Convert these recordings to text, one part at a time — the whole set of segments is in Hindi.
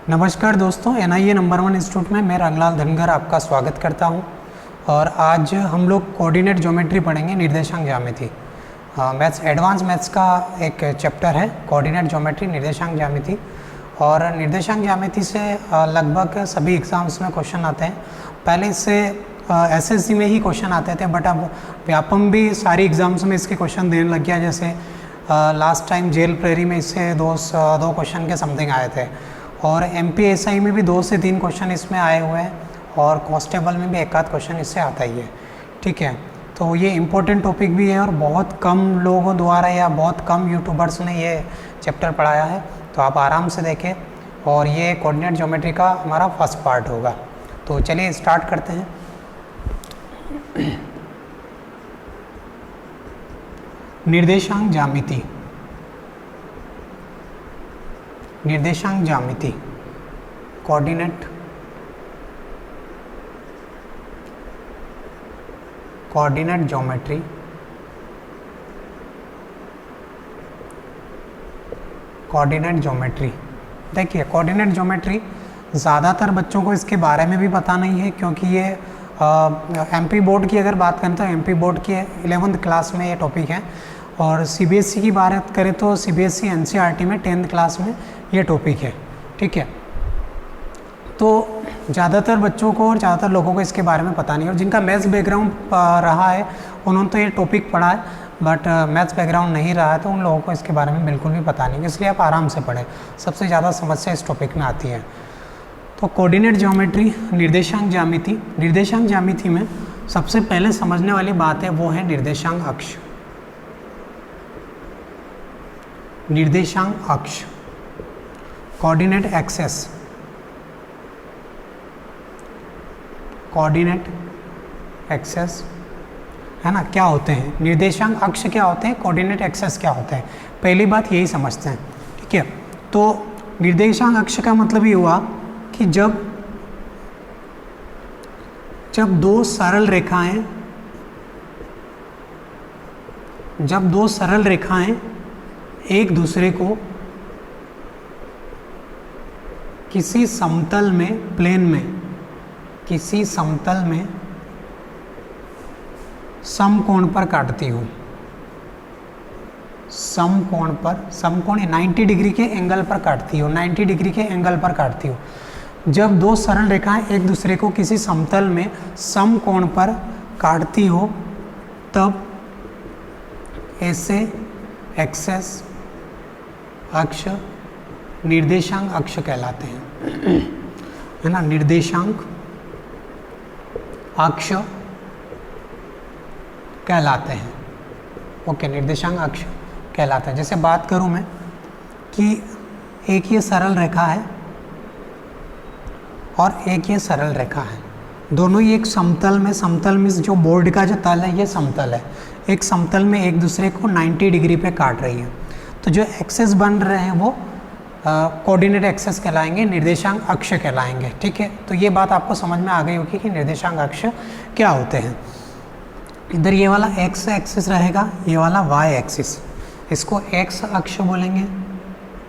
नमस्कार दोस्तों, NIA नंबर 1 इंस्टीट्यूट में मैं रंगलाल धनगर आपका स्वागत करता हूं। और आज हम लोग कोऑर्डिनेट ज्योमेट्री पढ़ेंगे, निर्देशांक ज्यामिति। मैथ्स एडवांस मैथ्स का एक चैप्टर है कोऑर्डिनेट ज्योमेट्री, निर्देशांक ज्यामिति। और निर्देशांक ज्यामिति से लगभग सभी एग्ज़ाम्स में क्वेश्चन आते हैं। पहले इससे SSC में ही क्वेश्चन आते थे, बट अब व्यापम भी सारी एग्ज़ाम्स में इसके क्वेश्चन देने लग गया। जैसे लास्ट टाइम जेल प्रेरी में इससे दो क्वेश्चन के समथिंग आए थे, और MPSI में भी 2 से 3 क्वेश्चन इसमें आए हुए हैं, और कांस्टेबल में भी एक आध क्वेश्चन इससे आता ही है। ठीक है, तो ये इम्पोर्टेंट टॉपिक भी है और बहुत कम लोगों द्वारा या बहुत कम यूट्यूबर्स ने ये चैप्टर पढ़ाया है, तो आप आराम से देखें। और ये कोऑर्डिनेट ज्योमेट्री का हमारा फर्स्ट पार्ट होगा। तो चलिए स्टार्ट करते हैं। निर्देशांक ज्यामिति, निर्देशांक ज्यामिति, कोऑर्डिनेट ज्योमेट्री, कोऑर्डिनेट ज्योमेट्री। देखिए, कोऑर्डिनेट ज्योमेट्री ज़्यादातर बच्चों को इसके बारे में भी पता नहीं है, क्योंकि ये MP बोर्ड की अगर बात करें तो MP बोर्ड की 11th क्लास में ये टॉपिक है। और CBSE की बात करें तो CBSE NCERT में 10th क्लास में ये टॉपिक है। ठीक है, तो ज़्यादातर बच्चों को और ज़्यादातर लोगों को इसके बारे में पता नहीं है। और जिनका मैथ्स बैकग्राउंड रहा है उन्होंने तो ये टॉपिक पढ़ा है, बट मैथ्स बैकग्राउंड नहीं रहा है तो उन लोगों को इसके बारे में बिल्कुल भी पता नहीं है। इसलिए आप आराम से पढ़ें, सबसे ज़्यादा समस्या इस टॉपिक में आती है। तो कोऑर्डिनेट ज्योमेट्री, निर्देशांक ज्यामिति। निर्देशांक ज्यामिति में सबसे पहले समझने वाली बात है वो है निर्देशांक अक्ष। निर्देशांक अक्ष, कोऑर्डिनेट एक्सेस, कोऑर्डिनेट एक्सेस है ना, क्या होते हैं निर्देशांक अक्ष, क्या होते हैं कोऑर्डिनेट एक्सेस, क्या होते हैं। पहली बात यही समझते हैं। ठीक है, तो निर्देशांक अक्ष का मतलब ये हुआ कि जब दो सरल रेखाएं एक दूसरे को किसी समतल में, प्लेन में, किसी समतल में समकोण पर काटती हूँ, समकोण 90 डिग्री के एंगल पर काटती हूँ, 90 डिग्री के एंगल पर काटती हूँ। जब दो सरल रेखाएं एक दूसरे को किसी समतल में समकोण पर काटती हो, तब ऐसे एक्सेस अक्ष निर्देशांक अक्ष कहलाते हैं, है ना। निर्देशांक अक्ष कहलाते हैं। ओके, निर्देशांक अक्ष कहलाते हैं। जैसे बात करूं मैं कि एक ये सरल रेखा है और एक ये सरल रेखा है, दोनों ही एक समतल में जो बोर्ड का जो तल है ये समतल है, एक समतल में एक दूसरे को 90 डिग्री पे काट रही है। तो जो एक्सेस बन रहे हैं वो कोऑर्डिनेट एक्सेस कहलाएंगे, निर्देशांक अक्ष कहलाएंगे। ठीक है, तो ये बात आपको समझ में आ गई होगी कि निर्देशांक अक्ष क्या होते हैं। इधर ये वाला एक्स एक्सिस रहेगा, ये वाला वाई एक्सिस, इसको एक्स अक्ष बोलेंगे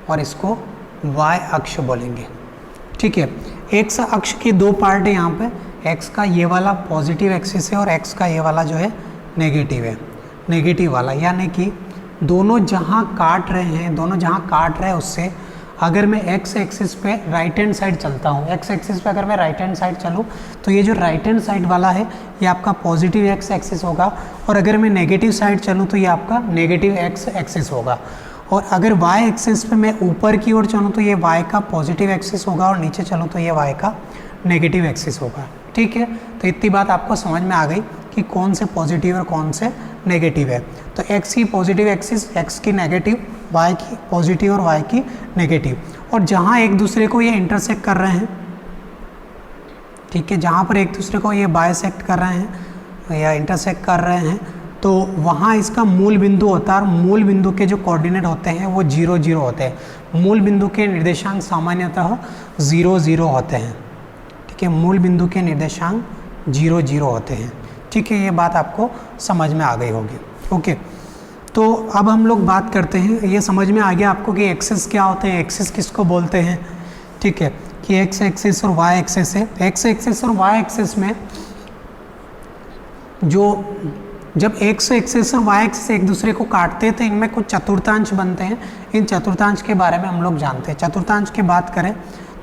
और इसको वाई अक्ष बोलेंगे। ठीक है, एक्स अक्ष के 2 पार्ट है यहाँ पे। एक्स का ये वाला पॉजिटिव एक्सिस है और एक्स का ये वाला जो है नेगेटिव है, नेगेटिव वाला। यानी कि दोनों जहाँ काट रहे हैं उससे अगर मैं एक्स एक्सिस पे राइट हैंड साइड चलता हूँ, एक्स एक्सिस पे अगर मैं राइट हैंड साइड चलूँ तो ये जो राइट हैंड साइड वाला है ये आपका पॉजिटिव एक्स एक्सिस होगा, और अगर मैं नेगेटिव साइड चलूँ तो ये आपका नेगेटिव एक्स एक्सिस होगा। और अगर वाई एक्सिस पे मैं ऊपर की ओर चलूँ तो ये वाई का पॉजिटिव एक्सिस होगा, और नीचे चलूँ तो ये वाई का नेगेटिव एक्सिस होगा। ठीक है, तो इतनी बात आपको समझ में आ गई कि कौन से पॉजिटिव और कौन से नेगेटिव है। तो एक्स की पॉजिटिव एक्सिस, एक्स की नेगेटिव, वाई की पॉजिटिव और वाई की नेगेटिव। और जहाँ एक दूसरे को ये इंटरसेक्ट कर रहे हैं, ठीक है, जहाँ पर एक दूसरे को ये बाइसेक्ट कर रहे हैं या इंटरसेक्ट कर रहे हैं, तो वहाँ इसका मूल बिंदु होता है, और मूल बिंदु के जो कोऑर्डिनेट होते हैं वो 0 0 होते हैं। मूल बिंदु के निर्देशांक सामान्यतः 0 0 होते हैं। ठीक है, मूल बिंदु के निर्देशांक 0 0 होते हैं। ठीक है, ये बात आपको समझ में आ गई होगी। ओके, तो अब हम लोग बात करते हैं, ये समझ में आ गया आपको कि एक्सिस क्या होते हैं, एक्सिस किसको बोलते हैं। ठीक है, कि एक्स एक्सिस और वाई एक्सिस है। एक्स एक्सिस और वाई एक्सिस में जो जब एक्स एक्सिस और वाई एक्सिस एक दूसरे को काटते हैं तो इनमें कुछ चतुर्थांश बनते हैं। इन चतुर्थांश के बारे में हम लोग जानते हैं। चतुर्थांश की बात करें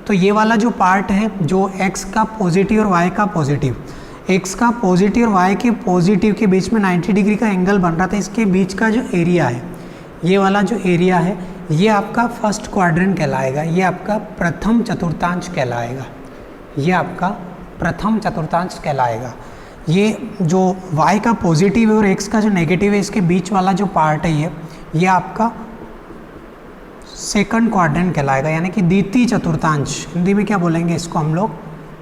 तो ये वाला जो पार्ट है जो एक्स का पॉजिटिव और वाई का पॉजिटिव, एक्स का पॉजिटिव और वाई के पॉजिटिव के बीच में 90 डिग्री का एंगल बन रहा था, इसके बीच का जो एरिया है, ये वाला जो एरिया है, ये आपका फर्स्ट क्वाड्रेंट कहलाएगा, ये आपका प्रथम चतुर्थांश कहलाएगा, ये आपका प्रथम चतुर्थांश कहलाएगा। ये जो y का पॉजिटिव है और x का जो नेगेटिव है, इसके बीच वाला जो पार्ट है ये आपका सेकंड क्वाड्रेंट कहलाएगा, यानी कि द्वितीय चतुर्थांश। हिंदी में क्या बोलेंगे इसको हम लोग?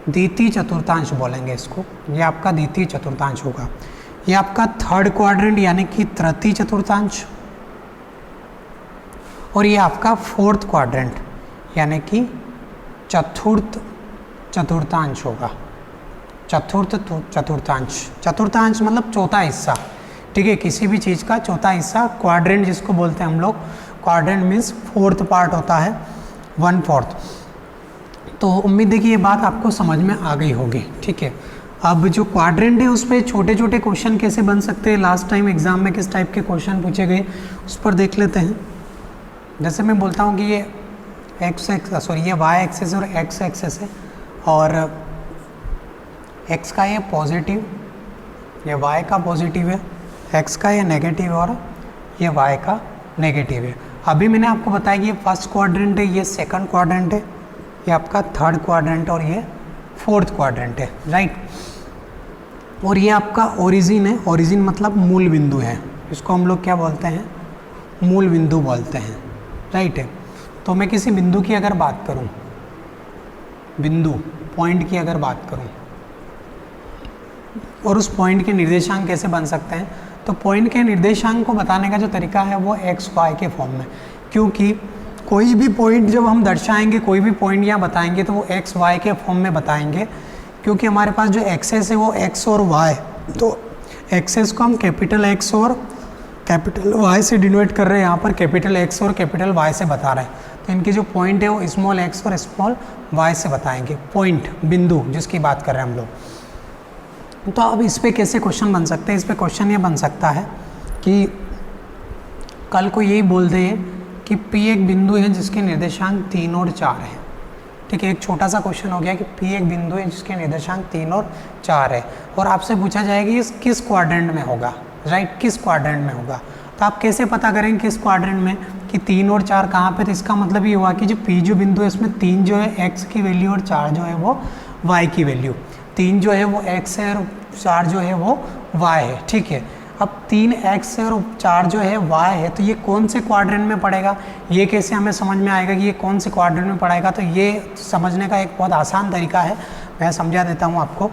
द्वितीय चतुर्थांश बोलेंगे इसको। ये आपका द्वितीय चतुर्थांश होगा। ये आपका थर्ड क्वाड्रेंट यानी कि तृतीय चतुर्थांश, और ये आपका फोर्थ क्वाड्रेंट यानी कि चतुर्थ चतुर्थांश होगा। चतुर्थ चतुर्थांश, चतुर्थांश मतलब चौथा हिस्सा, ठीक है, किसी भी चीज़ का चौथा हिस्सा। क्वाड्रेंट जिसको बोलते हैं हम लोग, क्वाड्रेंट मीन्स फोर्थ पार्ट होता है, 1/4। तो उम्मीद है कि ये बात आपको समझ में आ गई होगी, ठीक है। अब जो क्वाड्रेंट है उस पर छोटे छोटे क्वेश्चन कैसे बन सकते हैं, लास्ट टाइम एग्जाम में किस टाइप के क्वेश्चन पूछे गए उस पर देख लेते हैं। जैसे मैं बोलता हूँ कि ये ये वाई एक्सेस और एक्स एक्सेस है, और एक्स का ये पॉजिटिव, ये वाई का पॉजिटिव है, एक्स का ये नेगेटिव और ये वाई का नेगेटिव है। अभी मैंने आपको बताया कि ये फर्स्ट क्वाड्रेंट है, ये सेकंड क्वाड्रेंट है, ये आपका थर्ड क्वाड्रेंट और ये फोर्थ क्वाड्रेंट है, राइट। और ये आपका ओरिजिन है, ओरिजिन मतलब मूल बिंदु है, इसको हम लोग क्या बोलते हैं? मूल बिंदु बोलते हैं, राइट है। तो मैं किसी बिंदु की अगर बात करूं, बिंदु पॉइंट की अगर बात करूं, और उस पॉइंट के निर्देशांक कैसे बन सकते हैं, तो पॉइंट के निर्देशांक को बताने का जो तरीका है वो एक्स वाई के फॉर्म में, क्योंकि कोई भी पॉइंट जब हम दर्शाएंगे, कोई भी पॉइंट यहाँ बताएंगे तो वो एक्स वाई के फॉर्म में बताएंगे, क्योंकि हमारे पास जो एक्सेस है वो एक्स और वाई, तो एक्सेस को हम कैपिटल एक्स और कैपिटल वाई से डिनोट कर रहे हैं, यहाँ पर कैपिटल एक्स और कैपिटल वाई से बता रहे हैं। तो इनकी जो पॉइंट है वो स्मॉल एक्स और स्मॉल वाई से बताएंगे, पॉइंट बिंदु जिसकी बात कर रहे हैं हम लोग। तो अब इस पर कैसे क्वेश्चन बन सकते हैं? इस पर क्वेश्चन ये बन सकता है कि कल को यही बोल दे कि P एक बिंदु है जिसके निर्देशांक 3 और 4 है, ठीक है। एक छोटा सा क्वेश्चन हो गया कि P एक बिंदु है जिसके निर्देशांक 3 और 4 है, और आपसे पूछा जाएगा ये किस क्वाड्रेंट में होगा, राइट, किस क्वाड्रेंट में होगा। तो आप कैसे पता करेंगे किस क्वाड्रेंट में, कि 3 और 4 कहाँ पे? तो इसका मतलब ये हुआ कि जो P जो बिंदु है इसमें 3 जो है x की वैल्यू और 4 जो है वो y की वैल्यू, 3 जो है वो x है और 4 जो है वो y है, ठीक है। अब 3x है और 4 जो है y है, तो ये कौन से क्वाड्रेंट में पड़ेगा, ये कैसे हमें समझ में आएगा कि ये कौन से क्वाड्रेंट में पड़ेगा? तो ये समझने का एक बहुत आसान तरीका है, मैं समझा देता हूँ आपको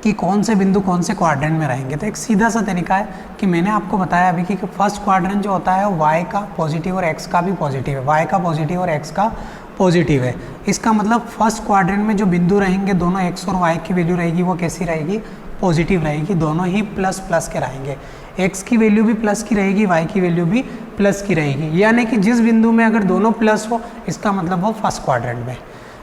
कि कौन से बिंदु कौन से क्वाड्रेंट में रहेंगे। तो एक सीधा सा तरीका है कि मैंने आपको बताया अभी कि फर्स्ट क्वाड्रेंट जो होता है y का पॉजिटिव और x का भी पॉजिटिव है, y का पॉजिटिव और x का पॉजिटिव है। इसका मतलब फर्स्ट क्वाड्रेंट में जो बिंदु रहेंगे दोनों x और y की वैल्यू रहेगी वो कैसी रहेगी? पॉजिटिव रहेगी, दोनों ही प्लस प्लस के रहेंगे, x की वैल्यू भी प्लस की रहेगी, y की वैल्यू भी प्लस की रहेगी। यानी कि जिस बिंदु में अगर दोनों प्लस हो इसका मतलब वो फर्स्ट क्वाड्रेंट में,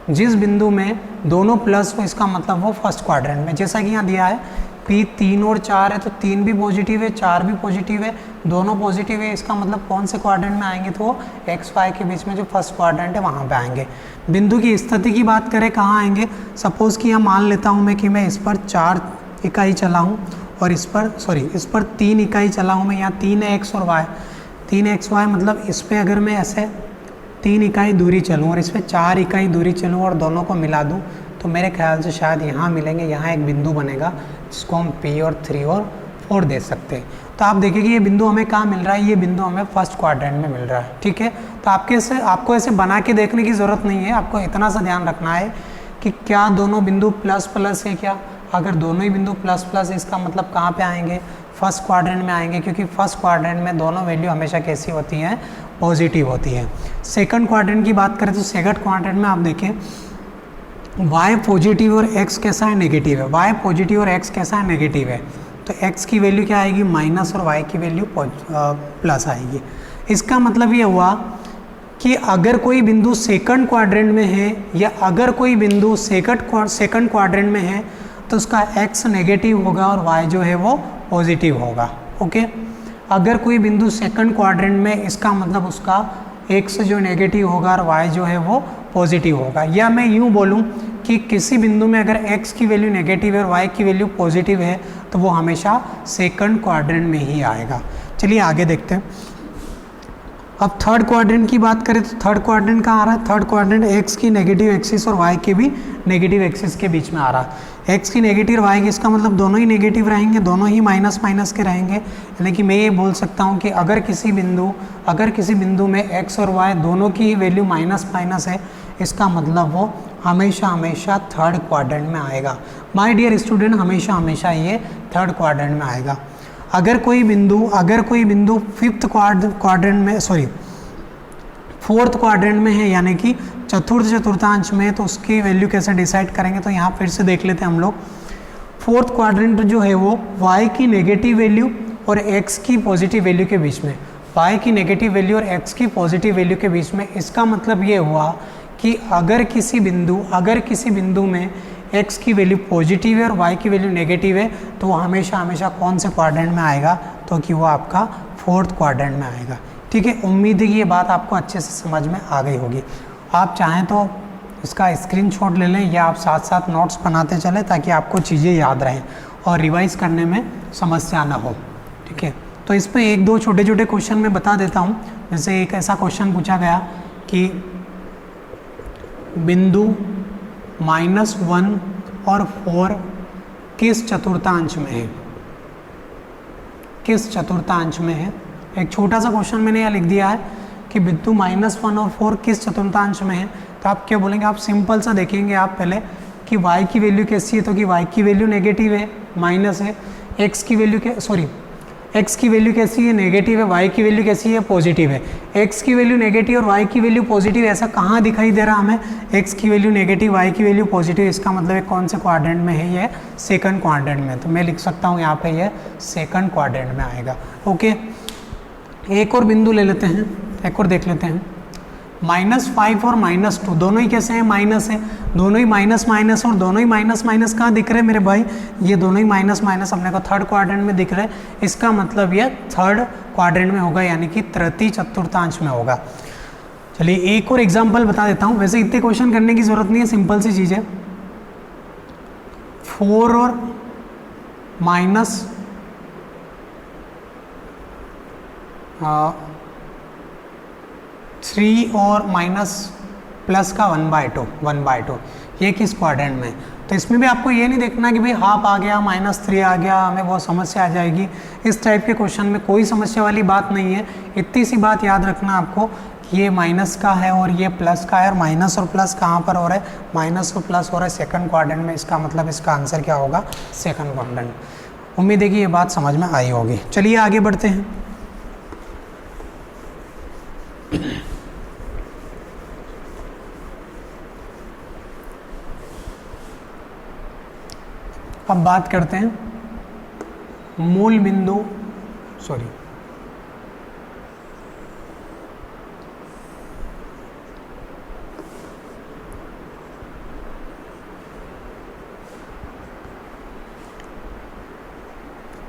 जिस बिंदु में दोनों प्लस हो इसका मतलब वो फर्स्ट क्वाड्रेंट में। जैसा कि यहाँ दिया है P 3 और 4 है, तो 3 भी पॉजिटिव है, 4 भी पॉजिटिव है, दोनों पॉजिटिव है, इसका मतलब कौन से क्वाड्रेंट में आएंगे? तो वो एक्स वाई के बीच में जो फर्स्ट क्वाड्रेंट है वहाँ पे आएंगे। बिंदु की स्थिति की बात करें कहाँ आएंगे? सपोज़ कि यहाँ मान लेता हूँ मैं कि मैं इस पर 4 इकाई चला हूँ और इस पर 3 इकाई चला हूँ मैं, यहाँ 3 है एक्स और वाई, 3 एक्स वाई, मतलब इस पर अगर मैं ऐसे 3 इकाई दूरी चलूँ और इस पर 4 इकाई दूरी चलूँ और दोनों को मिला दूँ तो मेरे ख्याल से शायद यहाँ मिलेंगे, यहाँ एक बिंदु बनेगा जिसको हम P और 3 और 4 दे सकते हैं। तो आप देखिए कि ये बिंदु हमें कहाँ मिल रहा है, ये बिंदु हमें फर्स्ट क्वाड्रेंट में मिल रहा है, ठीक है। तो आपको ऐसे बना के देखने की ज़रूरत नहीं है, आपको इतना सा ध्यान रखना है कि क्या दोनों बिंदु प्लस प्लस है क्या? अगर दोनों ही बिंदु प्लस प्लस है इसका मतलब कहाँ पे आएंगे? फर्स्ट क्वाड्रेंट में आएंगे, क्योंकि फर्स्ट क्वाड्रेंट में दोनों वैल्यू हमेशा कैसी होती हैं? पॉजिटिव होती है। सेकंड क्वाड्रेंट की बात करें तो सेकंड क्वाड्रेंट में आप देखें y पॉजिटिव और x कैसा है? नेगेटिव है। y पॉजिटिव और x कैसा है? नेगेटिव है। तो x की वैल्यू क्या आएगी? माइनस, और y की वैल्यू प्लस आएगी। इसका मतलब ये हुआ कि अगर कोई बिंदु सेकंड क्वाड्रेंट में है या अगर कोई बिंदु सेकंड क्वाड्रेंट में है तो उसका x नेगेटिव होगा और y जो है वो पॉजिटिव होगा। ओके, अगर कोई बिंदु सेकंड क्वाड्रेंट में, इसका मतलब उसका x जो नेगेटिव होगा और y जो है वो पॉजिटिव होगा। या मैं यूँ बोलूँ कि किसी बिंदु में अगर x की वैल्यू नेगेटिव है और y की वैल्यू पॉजिटिव है तो वो हमेशा सेकंड क्वाड्रेंट में ही आएगा। चलिए आगे देखते हैं। अब थर्ड क्वाड्रेंट की बात करें तो थर्ड क्वाड्रेंट कहाँ आ रहा है? थर्ड क्वाड्रेंट x की नेगेटिव एक्सिस और y के भी नेगेटिव एक्सिस के बीच में आ रहा है। x की नेगेटिव और y की, इसका मतलब दोनों ही नेगेटिव रहेंगे, दोनों ही माइनस माइनस के रहेंगे। यानी कि मैं ये बोल सकता हूँ कि अगर किसी बिंदु में x और y दोनों की ही वैल्यू माइनस माइनस है, इसका मतलब वो हमेशा हमेशा थर्ड क्वाड्रेंट में आएगा। माय डियर स्टूडेंट, हमेशा हमेशा ये थर्ड क्वाड्रेंट में आएगा। अगर कोई बिंदु फिफ्थ क्वाड्रेंट में, सॉरी फोर्थ क्वाड्रेंट में है, यानी कि चतुर्थांश में, तो उसकी वैल्यू कैसे डिसाइड करेंगे? तो यहाँ फिर से देख लेते हैं हम लोग। फोर्थ क्वाड्रेंट जो है वो y की नेगेटिव वैल्यू और x की पॉजिटिव वैल्यू के बीच में, y की नेगेटिव वैल्यू और x की पॉजिटिव वैल्यू के बीच में। इसका मतलब ये हुआ कि अगर किसी बिंदु में x की वैल्यू पॉजिटिव है और y की वैल्यू नेगेटिव है तो वो हमेशा हमेशा कौन से क्वाड्रेंट में आएगा? तो कि वो आपका फोर्थ क्वाड्रेंट में आएगा। ठीक है, उम्मीद है कि ये बात आपको अच्छे से समझ में आ गई होगी। आप चाहें तो इसका स्क्रीनशॉट ले लें या आप साथ साथ नोट्स बनाते चलें ताकि आपको चीज़ें याद रहें और रिवाइज़ करने में समस्या ना हो। ठीक है, तो इस पर एक दो छोटे छोटे क्वेश्चन मैं बता देता हूँ। जैसे एक ऐसा क्वेश्चन पूछा गया कि बिंदु -1 और 4 किस चतुर्थांश में है? किस चतुर्थांश में है? एक छोटा सा क्वेश्चन मैंने यहाँ लिख दिया है कि बिंदु -1 और 4 किस चतुर्थांश में है। तो आप क्या बोलेंगे? आप सिंपल सा देखेंगे आप पहले कि y की वैल्यू कैसी है, तो कि y की वैल्यू नेगेटिव है, माइनस है। x की वैल्यू x की वैल्यू कैसी है? नेगेटिव है। y की वैल्यू कैसी है? पॉजिटिव है। x की वैल्यू नेगेटिव और y की वैल्यू पॉजिटिव, ऐसा कहाँ दिखाई दे रहा हमें? x की वैल्यू नेगेटिव, y की वैल्यू पॉजिटिव, इसका मतलब है कौन से क्वाड्रेंट में है? ये सेकंड क्वाड्रेंट में। तो मैं लिख सकता हूँ यहाँ पे ये सेकंड क्वाड्रेंट में आएगा। ओके, एक और बिंदु ले लेते हैं, एक और देख लेते हैं। -5 और -2 दोनों ही कैसे हैं? माइनस है। दोनों ही माइनस माइनस, और दोनों ही माइनस माइनस कहाँ दिख रहे हैं मेरे भाई? ये दोनों ही माइनस माइनस अपने को थर्ड क्वाड्रेंट में दिख रहे हैं। इसका मतलब ये थर्ड क्वाड्रेंट में होगा, यानी कि तृतीय चतुर्थांश में होगा। चलिए एक और एग्जाम्पल बता देता हूँ। वैसे इतने क्वेश्चन करने की ज़रूरत नहीं है, सिंपल सी चीज़ है। 4 और -3 और प्लस का 1/2 ये किस क्वाड्रेंट में? तो इसमें भी आपको ये नहीं देखना कि भाई हाफ आ गया, -3 आ गया, हमें बहुत समस्या आ जाएगी। इस टाइप के क्वेश्चन में कोई समस्या वाली बात नहीं है। इतनी सी बात याद रखना आपको कि ये माइनस का है और ये प्लस का है, और माइनस और प्लस कहाँ पर हो रहा है? माइनस और प्लस हो रहा है सेकंड क्वाड्रेंट में। इसका मतलब इसका आंसर क्या होगा? Second quadrant. उम्मीद है कि ये बात समझ में आई होगी। चलिए आगे बढ़ते हैं। अब बात करते हैं मूल बिंदु,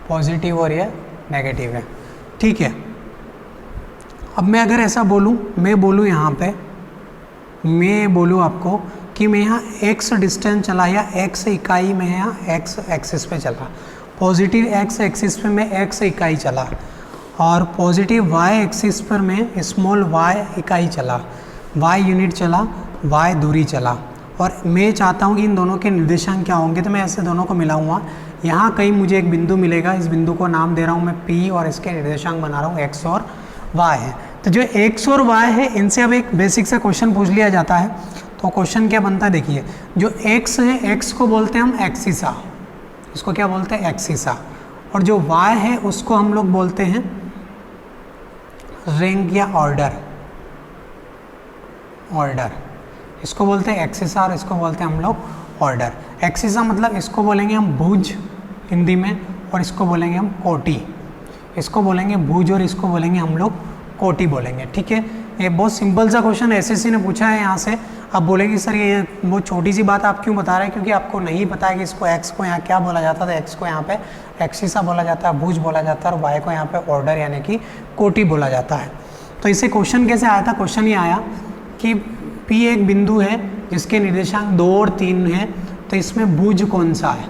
पॉजिटिव और ये नेगेटिव है। ठीक है, अब मैं अगर ऐसा बोलूँ, मैं बोलूँ आपको कि मैं यहाँ x डिस्टेंस चला या x इकाई में यहाँ x एक्सिस पे चला, पॉजिटिव x एक्सिस पे मैं x इकाई चला, और पॉजिटिव y एक्सिस पर मैं स्मॉल y इकाई चला, y यूनिट चला, y दूरी चला, और मैं चाहता हूँ कि इन दोनों के निर्देशांक क्या होंगे। तो मैं ऐसे दोनों को मिलाऊंगा। यहाँ कहीं मुझे एक बिंदु मिलेगा, इस बिंदु को नाम दे रहा हूँ मैं P, और इसके निर्देशांक बना रहा हूँ x और y है। तो जो x और y है, इनसे अब एक बेसिक सा क्वेश्चन पूछ लिया जाता है। तो क्वेश्चन क्या बनता है? देखिए, जो x है, x को बोलते हैं हम एक्सिसा, इसको क्या बोलते हैं? एक्सिसा। और जो y है उसको हम लोग बोलते हैं रैंक या ऑर्डर। इसको बोलते हैं एक्सिसा और इसको बोलते हैं हम लोग ऑर्डर। एक्सिसा मतलब इसको बोलेंगे हम भुज हिंदी में, और इसको बोलेंगे हम कोटि। इसको बोलेंगे भुज और इसको बोलेंगे हम लोग कोटि बोलेंगे। ठीक है, ये बहुत सिंपल सा क्वेश्चन एसएससी ने पूछा है यहाँ से। आप बोलेंगे सर ये बहुत छोटी सी बात आप क्यों बता रहे हैं, क्योंकि आपको नहीं पता है कि इसको एक्स को यहाँ क्या बोला जाता था। एक्स को यहाँ पे एक्सिसा बोला जाता है, भुज बोला जाता है, और वाई को यहाँ पे ऑर्डर यानी कि कोटि बोला जाता है। तो इसे क्वेश्चन कैसे आया था, क्वेश्चन ये आया कि P एक बिंदु है जिसके निर्देशांक 2 और 3 है, तो इसमें भुज कौन सा है,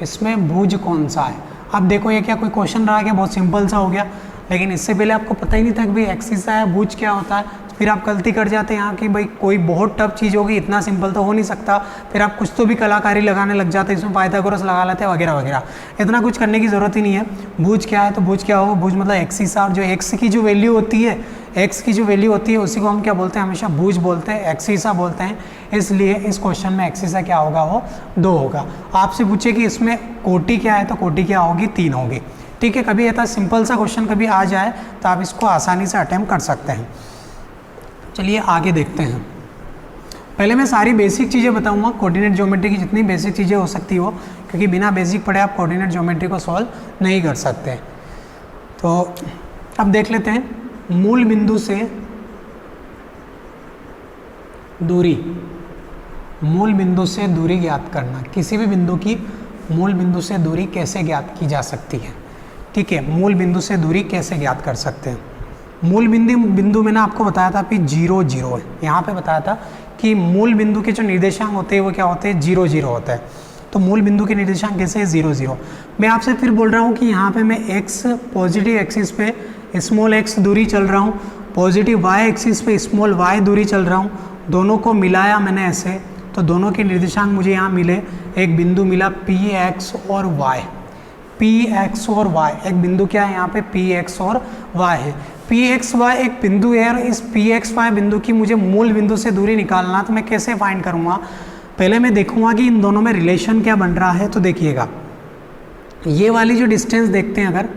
इसमें भुज कौन सा है। अब देखो ये क्या कोई क्वेश्चन रहा क्या, बहुत सिंपल सा हो गया, लेकिन इससे पहले आपको पता ही नहीं था कि भाई एक्सिसा है, भुज क्या होता है। फिर आप गलती कर जाते हैं यहाँ कि भाई कोई बहुत टफ चीज़ होगी, इतना सिंपल तो हो नहीं सकता। फिर आप कुछ तो भी कलाकारी लगाने लग जाते हैं, इसमें पाइथागोरस लगा लेते हैं वगैरह वगैरह। इतना कुछ करने की ज़रूरत ही नहीं है। भुज क्या है, तो भुज क्या होगा, भुज मतलब एक्सिसा, और जो एक्स की जो वैल्यू होती है, एक्स की जो वैल्यू होती है उसी को हम क्या बोलते हैं, हमेशा भुज बोलते हैं, एक्सिसा बोलते हैं। इसलिए इस क्वेश्चन में एक्सिसा क्या होगा, वो 2 होगा। आपसे पूछे कि इसमें कोटि क्या है, तो कोटि क्या होगी, 3 होगी। ठीक है, कभी ऐसा सिंपल सा क्वेश्चन कभी आ जाए तो आप इसको आसानी से अटेम्प्ट कर सकते हैं। चलिए आगे देखते हैं। पहले मैं सारी बेसिक चीज़ें बताऊंगा, कोऑर्डिनेट ज्योमेट्री की जितनी बेसिक चीज़ें हो सकती हो, क्योंकि बिना बेसिक पढ़े आप कोऑर्डिनेट ज्योमेट्री को सॉल्व नहीं कर सकते। तो अब देख लेते हैं, मूल बिंदु से दूरी, मूल बिंदु से दूरी ज्ञात करना। किसी भी बिंदु की मूल बिंदु से दूरी कैसे ज्ञात की जा सकती है। ठीक है, मूल बिंदु से दूरी कैसे ज्ञात कर सकते हैं। मूल बिंदु मैंने आपको बताया था कि 0 0 है। यहाँ पे बताया था कि मूल बिंदु के जो निर्देशांक होते हैं वो क्या होते हैं, 0 0 होता है। तो मूल बिंदु के निर्देशांक कैसे है, 0 0। मैं आपसे फिर बोल रहा हूँ कि यहाँ पे मैं x पॉजिटिव एक्सिस पे स्मॉल x दूरी चल रहा हूँ, पॉजिटिव y एक्सिस पे स्मॉल y दूरी चल रहा हूँ। दोनों को मिलाया मैंने ऐसे, तो दोनों के निर्देशांक मुझे यहाँ मिले। एक बिंदु मिला px और y, px और y, एक बिंदु क्या है यहाँ पे px और y है। pxy एक बिंदु है, और इस pxy बिंदु की मुझे मूल बिंदु से दूरी निकालना, तो मैं कैसे फाइंड करूँगा। पहले मैं देखूँगा कि इन दोनों में रिलेशन क्या बन रहा है। तो देखिएगा, ये वाली जो डिस्टेंस देखते हैं, अगर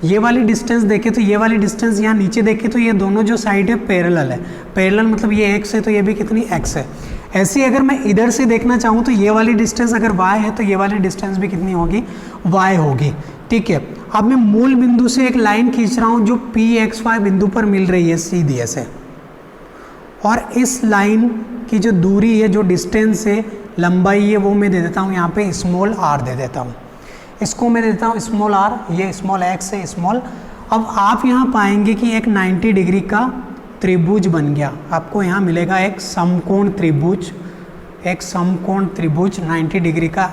ये वाली डिस्टेंस देखें तो ये वाली डिस्टेंस यहाँ नीचे देखें तो ये दोनों जो साइड है पैरेलल है। पैरेलल मतलब ये x है तो ये भी कितनी x है। ऐसे अगर मैं इधर से देखना चाहूँ तो ये वाली डिस्टेंस अगर y है तो ये वाली डिस्टेंस भी कितनी होगी, y होगी। ठीक है, अब मैं मूल बिंदु से एक लाइन खींच रहा हूँ जो pxy बिंदु पर मिल रही है सीधी ऐसे, और इस लाइन की जो दूरी है, जो डिस्टेंस है, लंबाई है, वो मैं दे देता हूँ यहाँ पे स्मॉल r दे देता हूँ। इसको मैं देता हूँ स्मॉल r, ये स्मॉल x है स्मॉल। अब आप यहाँ पाएंगे कि एक 90 डिग्री का त्रिभुज बन गया। आपको यहाँ मिलेगा एक समकोण त्रिभुज, एक समकोण त्रिभुज 90 डिग्री का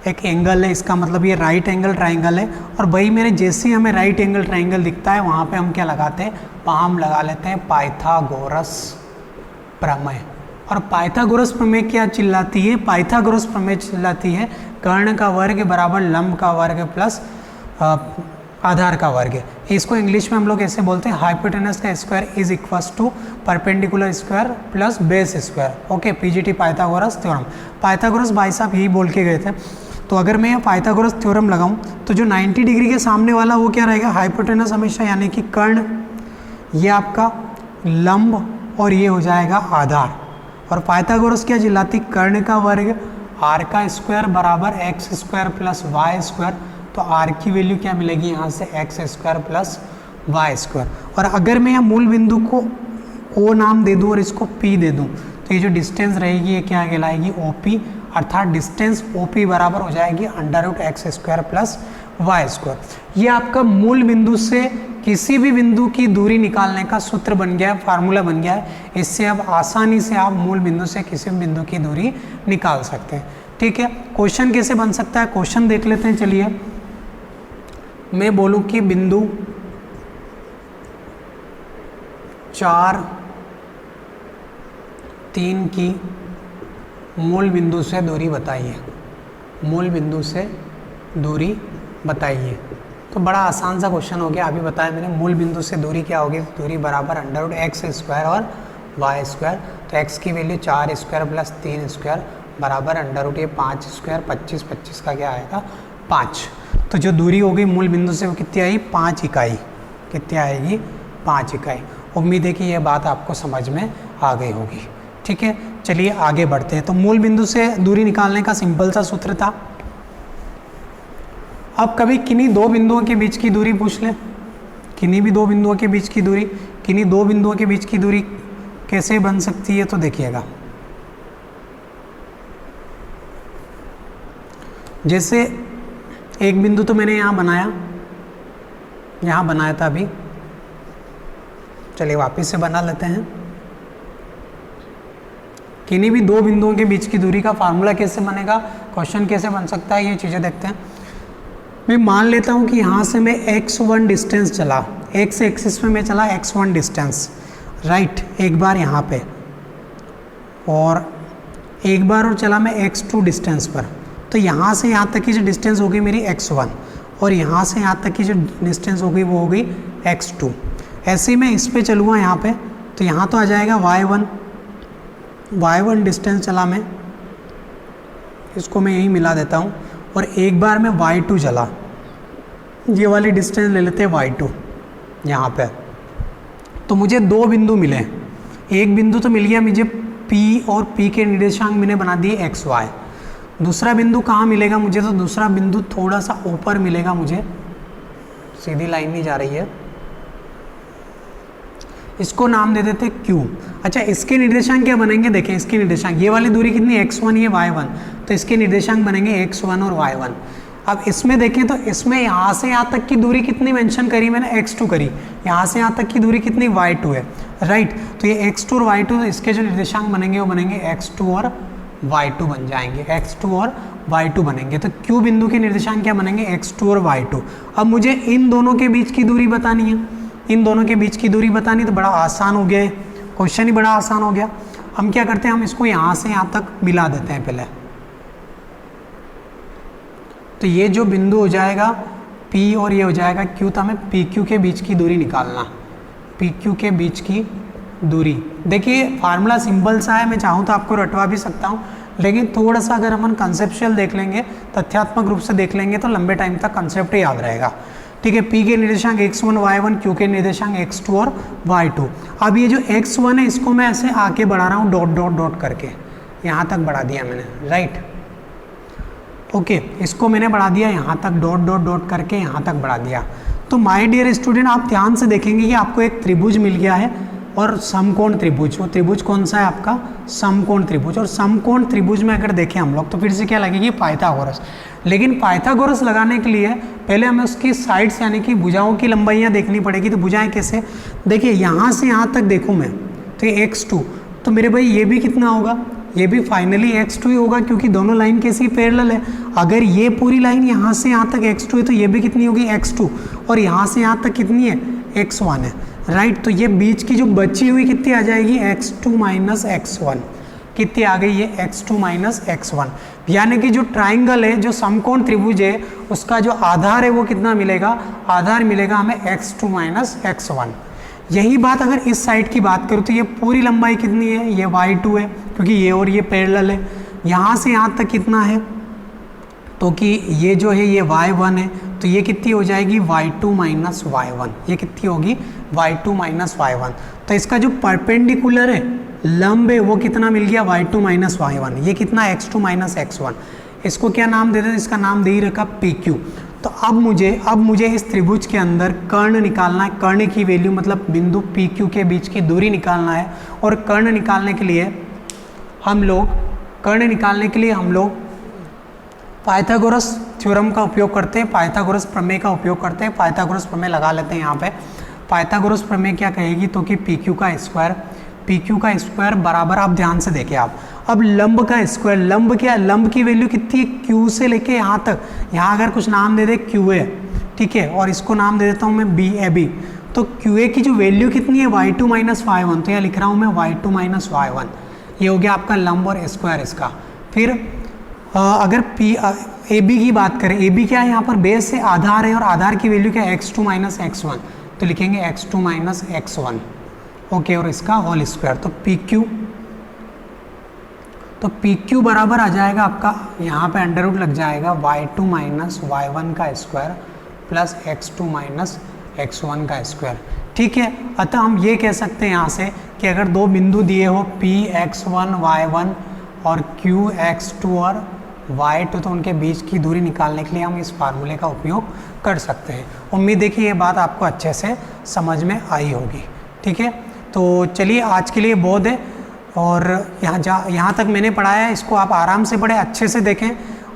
एक एंगल है। इसका मतलब ये राइट एंगल ट्राइंगल है। और भाई मेरे जैसे हमें राइट एंगल ट्राइंगल दिखता है वहाँ पे हम क्या लगाते हैं, वहाँ हम लगा लेते हैं पाइथागोरस प्रमेय। और पाइथागोरस प्रमेय क्या चिल्लाती है, पाइथागोरस प्रमेय चिल्लाती है कर्ण का वर्ग बराबर लंब का वर्ग प्लस आधार का वर्ग। इसको इंग्लिश में हम लोग ऐसे बोलते हैं, हाइपोटेनस का square is equals to perpendicular square plus base square. Okay, PGT Pythagoras theorem. Pythagoras भाई साहब यही बोल के गए थे। तो अगर मैं पाइथागोरस थ्योरम लगाऊं तो जो 90 डिग्री के सामने वाला वो क्या रहेगा, हाइपोटेनस हमेशा यानी कि कर्ण, ये आपका लंब और ये हो जाएगा आधार। और पाइथागोरस क्या चिल्लाती, कर्ण का वर्ग आर का स्क्वायर बराबर X square plus Y square. तो आर की वैल्यू क्या मिलेगी यहाँ से, X square plus Y square. और अगर मैं यहाँ मूल बिंदु को ओ नाम दे दूँ और इसको पी दे दूँ तो ये जो डिस्टेंस रहेगी ये क्या कहलाएगी, ओ पी। अर्थात डिस्टेंस ओ पी बराबर हो जाएगी √x square plus Y square. ये आपका मूल बिंदु से किसी भी बिंदु की दूरी निकालने का सूत्र बन गया है, फार्मूला बन गया है। इससे अब आसानी से आप मूल बिंदु से किसी भी बिंदु की दूरी निकाल सकते हैं। ठीक है, क्वेश्चन कैसे बन सकता है, क्वेश्चन देख लेते हैं। चलिए मैं बोलूं कि बिंदु 4 3 की मूल बिंदु से दूरी बताइए, मूल बिंदु से दूरी बताइए। तो बड़ा आसान सा क्वेश्चन हो गया, अभी बताया मैंने। मूल बिंदु से दूरी क्या होगी, दूरी बराबर √x स्क्वायर और वाई स्क्वायर। तो x की वैल्यू 4 स्क्वायर प्लस 3 स्क्वायर बराबर √5 स्क्वायर, 25 का क्या आएगा, 5। तो जो दूरी होगी मूल बिंदु से वो कितनी आई, 5 इकाई। कितनी आएगी, 5 इकाई। उम्मीद है कि ये बात आपको समझ में आ गई होगी। ठीक है, चलिए आगे बढ़ते हैं। तो मूल बिंदु से दूरी निकालने का सिंपल सा सूत्र था। अब कभी किन्हीं दो बिंदुओं के बीच की दूरी पूछ ले, किन्हीं भी दो बिंदुओं के बीच की दूरी, किन्हीं दो बिंदुओं के बीच की दूरी कैसे बन सकती है, तो देखिएगा जैसे एक बिंदु तो मैंने यहाँ बनाया था अभी, चलिए वापस से बना लेते हैं। किन्हीं भी दो बिंदुओं के बीच की दूरी का फार्मूला कैसे बनेगा, क्वेश्चन कैसे बन सकता है, ये चीज़ें देखते हैं। मैं मान लेता हूँ कि यहाँ से मैं x1 डिस्टेंस चला, x एक्सिस में मैं चला x1 डिस्टेंस, राइट, एक बार यहाँ पे, और एक बार और चला मैं x2 डिस्टेंस पर। तो यहाँ से यहाँ तक की जो डिस्टेंस होगी मेरी x1, और यहाँ से यहाँ तक की जो डिस्टेंस होगी वो होगी x2। ऐसे ही मैं इस पे चलूँगा यहाँ पे, तो यहाँ तो आ जाएगा y1 डिस्टेंस चला मैं, इसको मैं यहीं मिला देता हूँ, और एक बार मैं y2 चला, ये वाली डिस्टेंस ले लेते हैं y2 यहाँ पे। तो मुझे दो बिंदु मिले, एक बिंदु तो मिल गया मुझे P, और P के निर्देशांक मैंने बना दिए xy। दूसरा बिंदु कहाँ मिलेगा मुझे, तो दूसरा बिंदु थोड़ा सा ऊपर मिलेगा मुझे, सीधी लाइन नहीं जा रही है, इसको नाम दे देते Q। अच्छा, इसके निर्देशांक क्या बनेंगे, देखें इसके निर्देशांक, ये वाली दूरी कितनी x1, ये y1, तो इसके निर्देशांक बनेंगे x1 और y1। अब इसमें देखें तो इसमें यहाँ से यहाँ तक की दूरी कितनी मेंशन करी मैंने, x2 करी, यहाँ से यहाँ तक की दूरी कितनी, y2 है, राइट। तो ये x2 और y2, इसके जो निर्देशांक बनेंगे वो बनेंगे x2 और y2 बन जाएंगे, x2 और y2 बनेंगे। तो Q बिंदु के निर्देशांक क्या बनेंगे, x2 और y2। अब मुझे इन दोनों के बीच की दूरी बतानी है, इन दोनों के बीच की दूरी बतानी, तो बड़ा आसान हो गया है, क्वेश्चन ही बड़ा आसान हो गया। हम क्या करते हैं, हम इसको यहाँ से यहाँ तक मिला देते हैं पहले। तो ये जो बिंदु हो जाएगा P और ये हो जाएगा Q, तो हमें PQ के बीच की दूरी निकालना, PQ के बीच की दूरी। देखिए फार्मूला सिंपल सा है, मैं चाहूँ तो आपको रटवा भी सकता हूँ, लेकिन थोड़ा सा अगर हम कंसेप्चुअल देख लेंगे, तथ्यात्मक रूप से देख लेंगे, तो लंबे टाइम तक कंसेप्ट याद रहेगा। ठीक है, P के निर्देशांक x1 y1, Q के निर्देशांक x2 और y2। अब ये जो x1 है इसको मैं ऐसे आके बढ़ा रहा हूँ डॉट डॉट डॉट करके, यहाँ तक बढ़ा दिया मैंने, राइट, ओके, इसको मैंने बढ़ा दिया यहाँ तक, डॉट डॉट डॉट करके यहाँ तक बढ़ा दिया। तो माय डियर स्टूडेंट, आप ध्यान से देखेंगे कि आपको एक त्रिभुज मिल गया है, और समकोण त्रिभुज, वो त्रिभुज कौन सा है आपका, समकोण त्रिभुज। और समकोण त्रिभुज में अगर देखें हम लोग, तो फिर से क्या लगेगी, पाइथागोरस। लेकिन पाइथागोरस लगाने के लिए पहले हमें उसकी साइड्स यानी कि भुजाओं की लंबाइयाँ देखनी पड़ेगी। तो भुजाएं कैसे, देखिए यहाँ से यहाँ तक देखूँ मैं, तो ये x2, तो मेरे भाई ये भी कितना होगा, ये भी फाइनली x2 ही होगा, क्योंकि दोनों लाइन कैसी पैरेलल है। अगर ये पूरी लाइन यहाँ से यहाँ तक x2 है, तो ये भी कितनी होगी, x2, और यहाँ से यहाँ तक कितनी है, x1 है, राइट। तो ये बीच की जो बची हुई कितनी आ जाएगी, x2 माइनस x1, कितनी आ गई है, x2 माइनस x1। यानी कि जो ट्राइंगल है, जो समकोण त्रिभुज है, उसका जो आधार है वो कितना मिलेगा, आधार मिलेगा हमें x2 माइनस x1। यही बात अगर इस साइड की बात करूँ, तो ये पूरी लंबाई कितनी है, ये y2 है, क्योंकि ये और ये पैरेलल है। यहाँ से यहाँ तक कितना है, तो कि ये जो है ये y1 है, तो ये कितनी हो जाएगी, y2 माइनस y1, ये कितनी होगी, y2 माइनस y1। तो इसका जो परपेंडिकुलर है, लंब है, वो कितना मिल गया, y2 माइनस y1, ये कितना, x2 माइनस x1। इसको क्या नाम दे दें, इसका नाम दे ही रखा PQ। तो अब मुझे इस त्रिभुज के अंदर कर्ण निकालना है, कर्ण की वैल्यू मतलब बिंदु PQ के बीच की दूरी निकालना है। और कर्ण निकालने के लिए हम लोग पाइथागोरस थ्योरम का उपयोग करते हैं, पाइथागोरस प्रमेय का उपयोग करते हैं। पाइथागोरस प्रमेय लगा लेते हैं यहाँ पे। पाइथागोरस प्रमेय क्या कहेगी, तो कि PQ का स्क्वायर बराबर, आप ध्यान से देखें आप, अब लंब का स्क्वायर, लंब क्या, लंब की वैल्यू कितनी है, Q से लेके यहाँ तक, यहाँ अगर कुछ नाम दे दे QA, ठीक है, और इसको नाम दे देता हूँ मैं BAB, तो QA की जो वैल्यू कितनी है, y2 माइनस y1, तो यहाँ लिख रहा हूँ मैं y2 माइनस y1, ये हो गया आपका लंब और स्क्वायर इसका। फिर अगर AB की बात करें, AB क्या है, यहाँ पर बेस से आधार है, और आधार की वैल्यू क्या है, x2 माइनस x1, तो लिखेंगे x2 माइनस x1, ओके, और इसका होल स्क्वायर। तो PQ बराबर आ जाएगा आपका, यहाँ पे अंडर रूट लग जाएगा y2 माइनस y1 का square plus x2 minus x1 का स्क्वायर, ठीक है। अतः हम ये कह सकते हैं यहाँ से कि अगर दो बिंदु दिए हो P x1 y1 और Q x2 और y2, तो उनके बीच की दूरी निकालने के लिए हम इस फार्मूले का उपयोग कर सकते हैं। उम्मीद है कि ये बात आपको अच्छे से समझ में आई होगी, ठीक है, तो चलिए आज के लिए बहुत है। और यहाँ तक मैंने पढ़ाया है, इसको आप आराम से पढ़ें, अच्छे से देखें।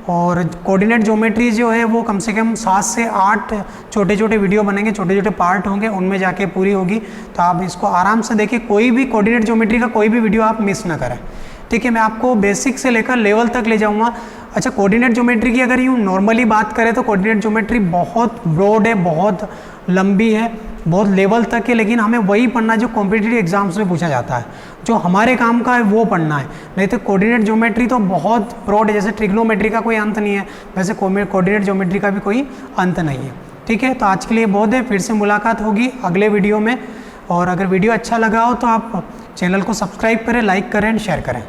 और कोऑर्डिनेट ज्योमेट्री जो है वो कम से कम 7 से 8 छोटे छोटे वीडियो बनेंगे, छोटे छोटे पार्ट होंगे, उनमें जाके पूरी होगी। तो आप इसको आराम से देखें, कोई भी कोऑर्डिनेट ज्योमेट्री का कोई भी वीडियो आप मिस ना करें, ठीक है। मैं आपको बेसिक से लेकर लेवल तक ले जाऊंगा। अच्छा, कोऑर्डिनेट ज्योमेट्री की अगर यूँ नॉर्मली बात करें तो कोऑर्डिनेट ज्योमेट्री बहुत ब्रॉड है, बहुत लंबी है, बहुत लेवल तक है, लेकिन हमें वही पढ़ना है जो कॉम्पिटिटिव एग्जाम्स में पूछा जाता है, जो हमारे काम का है वो पढ़ना है। नहीं तो कोऑर्डिनेट ज्योमेट्री तो बहुत ब्रॉड है, जैसे ट्रिग्नोमेट्री का कोई अंत नहीं है, वैसे कोऑर्डिनेट ज्योमेट्री का भी कोई अंत नहीं है, ठीक है। तो आज के लिए बहुत है, फिर से मुलाकात होगी अगले वीडियो में। और अगर वीडियो अच्छा लगा हो तो आप चैनल को सब्सक्राइब करें, लाइक करें एंड शेयर करें।